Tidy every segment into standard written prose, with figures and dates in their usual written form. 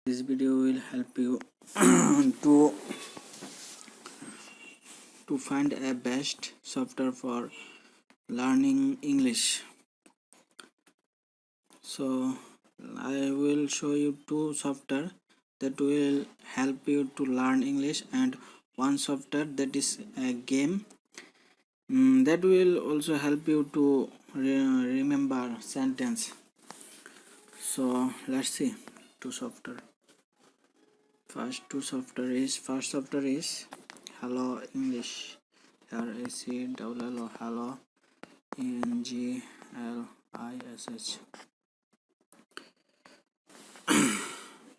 This video will help you to find a best software for learning English. So I will show you two software that will help you to learn English, and one software that is a game that will also help you to remember sentence. So let's see two software. First software is Hello English. HELLO Hello ENGLISH.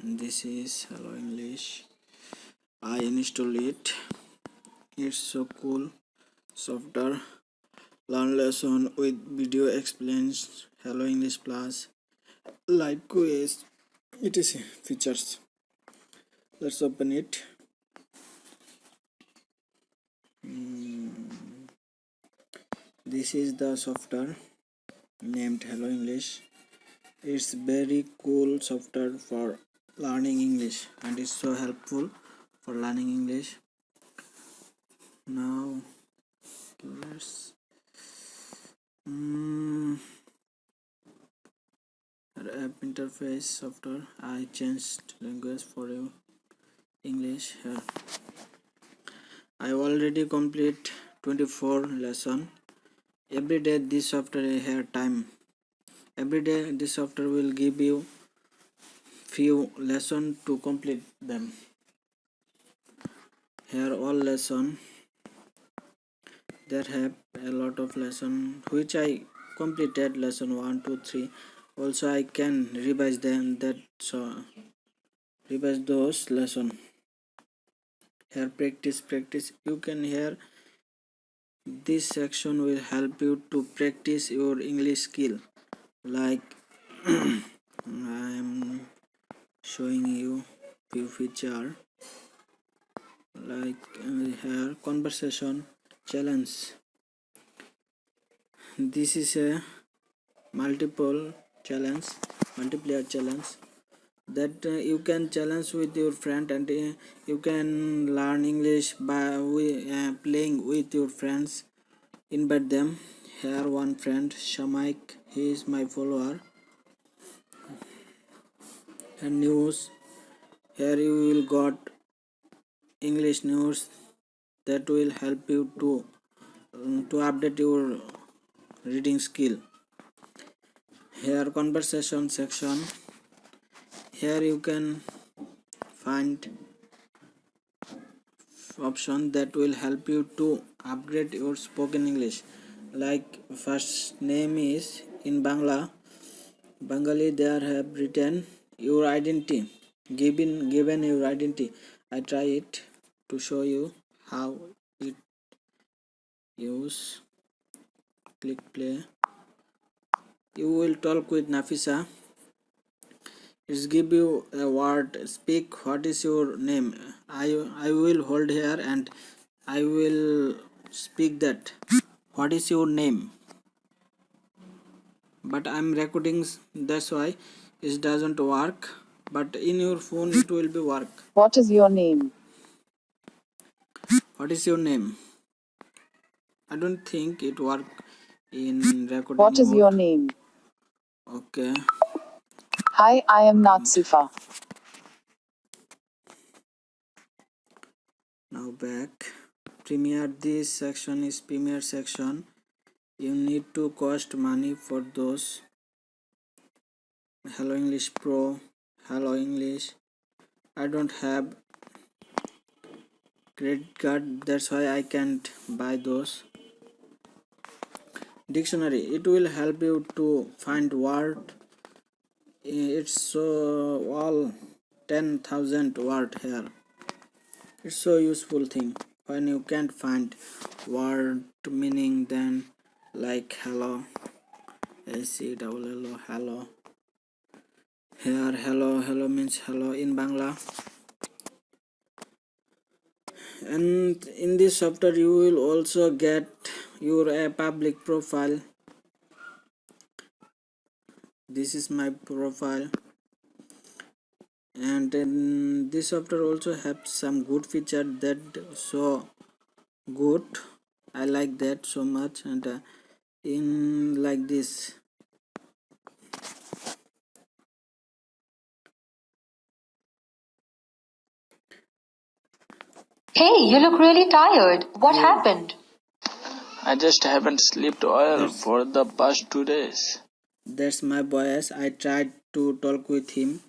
This is Hello English. I install it. It's so cool software. Learn lesson with video explains Hello English Plus, live quiz, etc. features. Let's open it. This is the software named Hello English. It's very cool software for learning English, and it's so helpful for learning English. Now let's app interface software. I changed language for you English here. I already complete 24 lesson. Every day this software here time. Every day this software will give you few lesson to complete them. Here all lesson. There have a lot of lesson which I completed lesson 1, 2, 3. Also I can revise them, revise those lesson. Here practice. You can hear this section will help you to practice your English skill. Like I am showing you few feature, like here conversation challenge. This is a multiplayer challenge that you can challenge with your friend, and you can learn English by playing with your friends. Invite them. Here one friend, Shamaik, he is my follower. And news, here you will got English news that will help you to update your reading skill. Here conversation section, here you can find option that will help you to upgrade your spoken English. Like first name is in Bengali, there have written your identity, given your identity. I try it to show you how it use. Click play. You will talk with Nafisa. It's give you a word. Speak. What is your name? I will hold here and I will speak that. What is your name? But I'm recording, that's why it doesn't work. But in your phone it will be work. What is your name? What is your name? I don't think it work in recording What is mode. your name? Okay. Hi, I am Natsifa. Now back. Premiere. This section is Premiere section. You need to cost money for those. Hello English Pro, Hello English. I don't have credit card, that's why I can't buy those. Dictionary, it will help you to find word. It's so all 10,000 word here. It's so useful thing when you can't find word meaning, then like hello, HELLO, hello. Here hello means hello in Bangla. And in this software you will also get your public profile. This is my profile. and this software also have some good feature that so good. I like that so much. And in like this, Hey, you look really tired. What you happened? I just haven't slept well that's for the past 2 days. that's my boss. I tried to talk with him.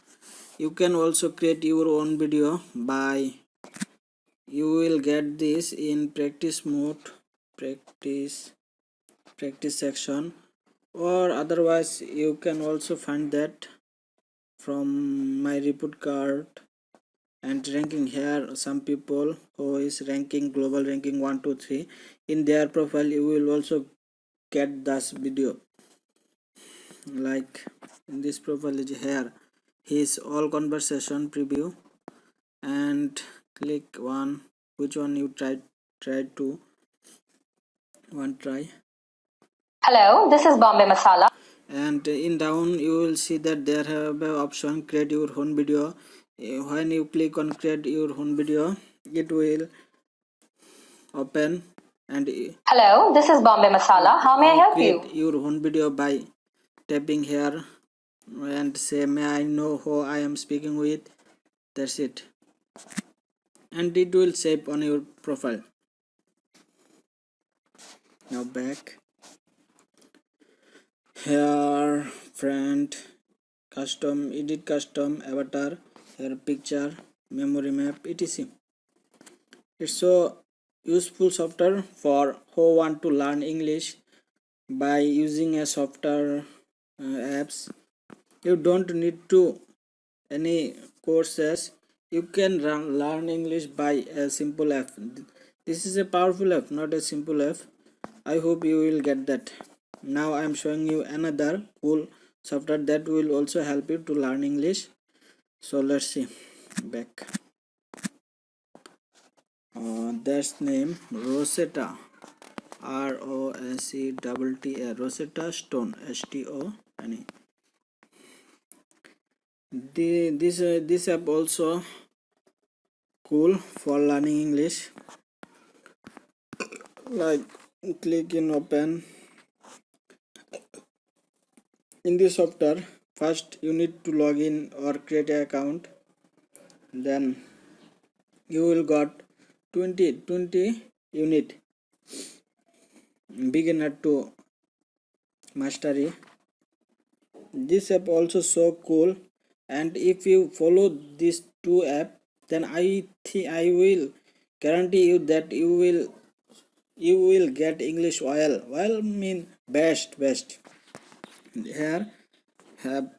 You can also create your own video by you will get this in practice mode, practice practice section, or otherwise you can also find that from my report card and ranking. Here some people who is ranking global ranking 1 2 3 in their profile, you will also get this video. Like in this profile is here his all conversation preview, and click one which one you try to one try. Hello, this is Bombay Masala. And in down you will see that there have a option create your own video. When you click on create your own video, it will open, and Hello, this is Bombay Masala. How may I you help create you? your own video by tapping here and say may I know who I am speaking with. That's it, and it will save on your profile. Now back here, friend, custom, edit custom avatar, here picture, memory map, etc. It's so useful software for who want to learn English by using a software apps. You don't need to any courses. You can learn English by a simple app. This is a powerful app, not a simple app. I hope you will get that. Now I am showing you another cool software that will also help you to learn English. So let's see. Back. That's name Rosetta. Rosetta, Rosetta Stone, Stone. This app also cool for learning English. Like click in open. In this software, first you need to log in or create an account. Then you will got 20 unit beginner to mastery. This app also so cool, and if you follow these two app, then I think I will guarantee you that you will get English well mean best. Here have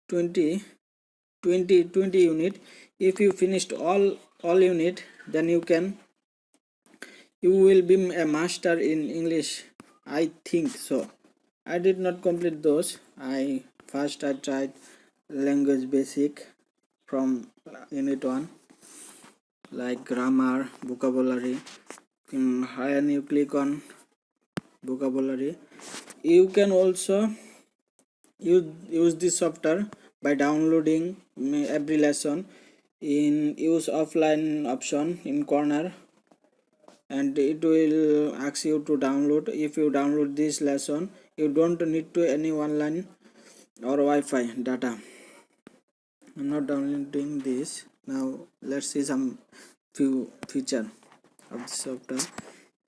20 20 unit. If you finished all unit, then you will be a master in English. I think so. I did not complete those. I tried language basic from unit 1, like grammar, vocabulary. When you click on vocabulary, you can also use this software by downloading every lesson in use offline option in corner, and it will ask you to download. If you download this lesson, you don't need to any online or Wi-Fi data. I'm not downloading this. Now let's see some few feature of the software.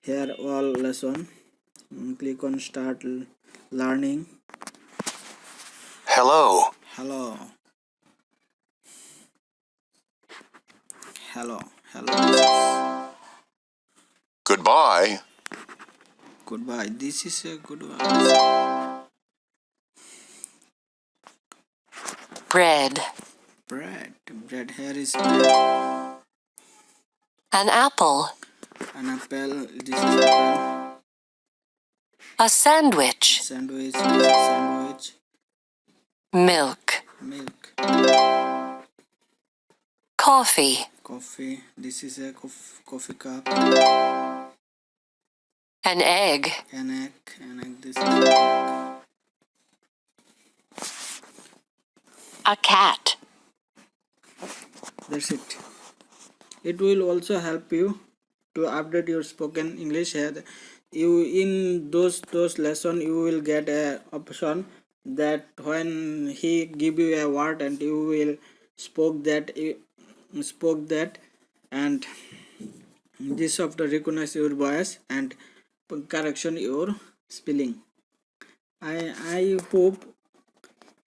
Here all lesson. Click on start learning. Hello. Hello. Hello. Goodbye. Goodbye. This is a goodbye. Bread. Bread. Here is bread. An apple. An apple. This is apple. A sandwich. Sandwich. This is sandwich. Milk. Milk. Coffee. Coffee. This is a coffee cup. An egg. An egg. This is an egg. A cat. That's it. It will also help you to update your spoken English. You in those lesson you will get a option that when he give you a word and you will spoke that, and this software recognize your voice and correction your spelling. I hope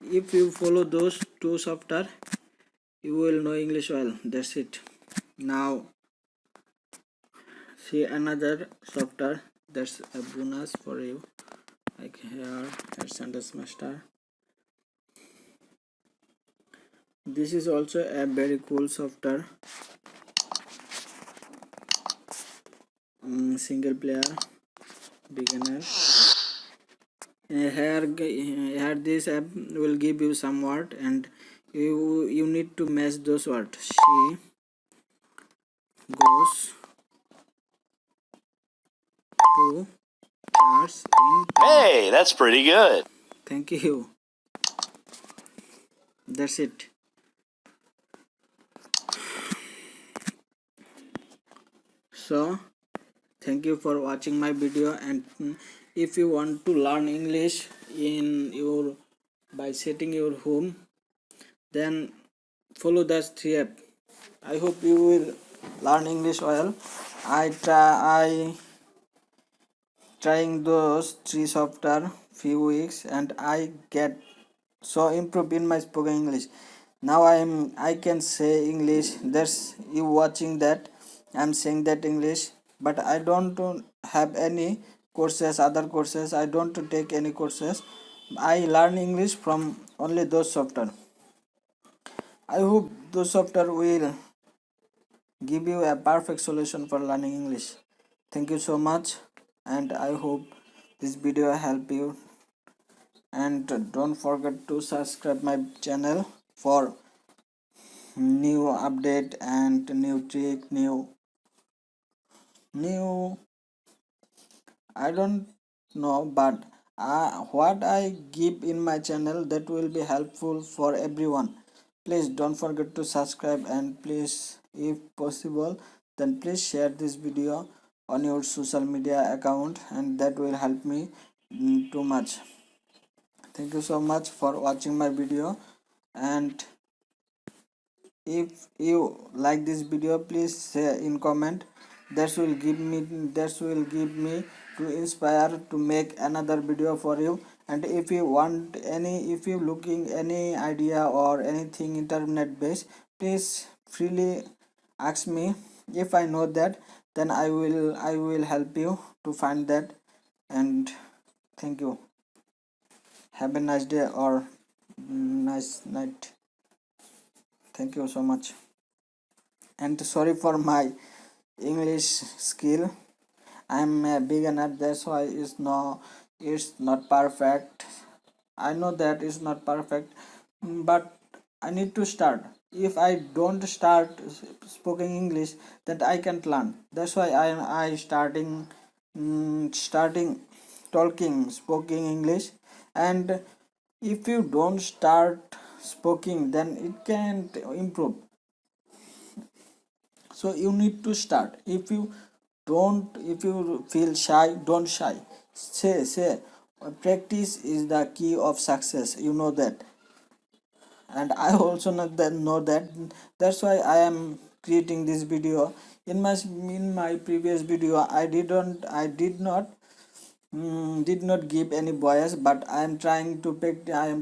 if you follow those two software you will know English well. That's it. Now see another software that's a bonus for you, like here at Sentence Master. This is also a very cool software. Single player beginner. Here this app will give you some word and you need to match those words. She goes to church in town. Hey, that's pretty good. Thank you. That's it. So thank you for watching my video, and if you want to learn English in your by setting your home, then follow that 3 app. I hope you will learn English well. I trying those 3 software few weeks and I get so improved in my spoken English. Now I can say English. That's you watching that I'm saying that English, but I don't have any courses, other courses. I don't take any courses. I learn English from only those software. I hope those software will give you a perfect solution for learning English. Thank you so much, and I hope this video help you, and don't forget to subscribe my channel for new update and new trick, new I don't know, but what I give in my channel that will be helpful for everyone. Please don't forget to subscribe, and please, if possible, then please share this video on your social media account, and that will help me too much. Thank you so much for watching my video, and if you like this video, please say in comment. That will give me to inspire to make another video for you. And if you want any, if you looking any idea or anything internet based, please freely ask me. If I know that, then I will help you to find that. And thank you. Have a nice day or nice night. Thank you so much, and sorry for my English skill. I'm a beginner, that's why it's not perfect. I know that it's not perfect, but I need to start. If I don't start speaking English, then I can't learn. That's why I starting talking speaking English. And if you don't start speaking, then it can't improve. So you need to start. If you feel shy, don't shy. Say practice is the key of success, you know that. And I also know that. That's why I am creating this video. In my previous video, I did not give any bias, but I am trying to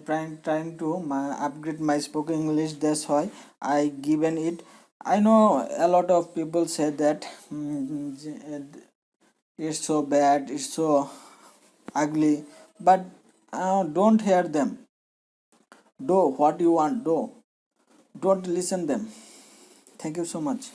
trying to upgrade my spoken English. That's why I given it. I know a lot of people say that it's so bad, it's so ugly, but don't hear them. Do what you want. Don't listen them. Thank you so much.